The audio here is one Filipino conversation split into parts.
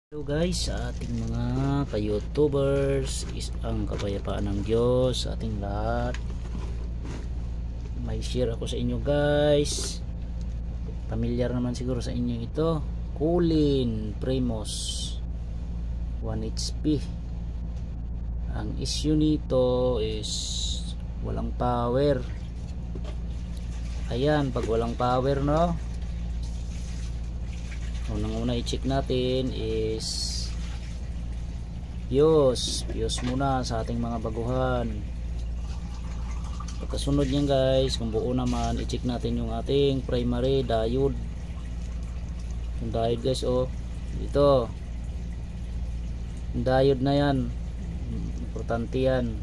Hello guys, sa ating mga ka-youtubers, ang kapayapaan ng Diyos sa ating lahat. May share ako sa inyo guys. Familiar naman siguro sa inyo ito. Kulin Primos 1 HP. Ang issue nito is walang power. Ayan, pag walang power, no, unang-una i-check natin is fuse muna sa ating mga baguhan. Pagkasunod niyan guys, kung buo naman, i-check natin yung ating primary diode. Yung diode guys, oh, ito yung diode na yan, importante yan.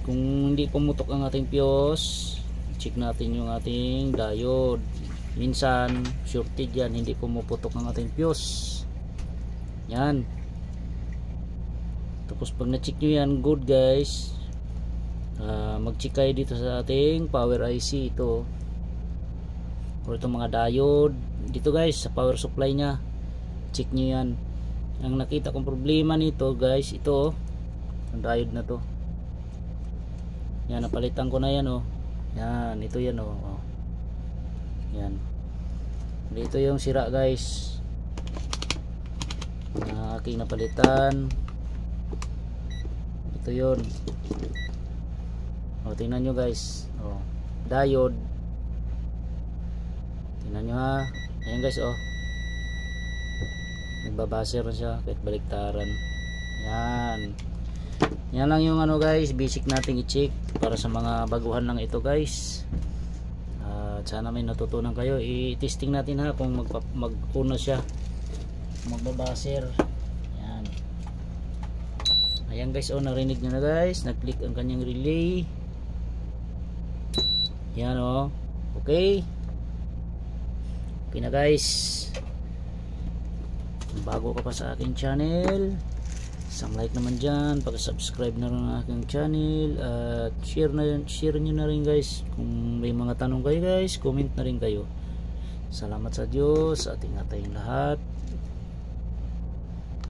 Kung hindi pumutok ang ating fuse, i-check natin yung ating diode. Minsan shorted yan, hindi pumuputok ang ating fuse yan. Tapos pag na-check nyo yan, good guys, mag-check kayo dito sa ating power IC, ito or itong mga diode dito guys, sa power supply nya, check nyo yan. Ang nakita kong problema nito guys, ito ang diode na to, yan, napalitan ko na yan, oh, yan, ito yan, oh. Yan, dito yung sira guys na aking napalitan. Ito yun, o, tingnan nyo guys, o, diode, tingnan nyo ha. Ayan guys, o, nagbabaser na siya kahit baliktaran. Yan, yan lang yung ano guys, basic nating i-check para sa mga baguhan lang ito guys. Sana may natutunan kayo. I-testing natin ha kung mag-una siya, magbabaser. Yan, ayan guys, oh, narinig nyo na guys, nag-click ang kanyang relay. Yan, oh, okay na guys. Kung bago ka pa sa aking channel, isang like naman dyan, pag-subscribe na rin ang aking channel, at share nyo na rin guys. Kung may mga tanong kayo guys, comment na rin kayo. Salamat sa Diyos, sa ating lahat.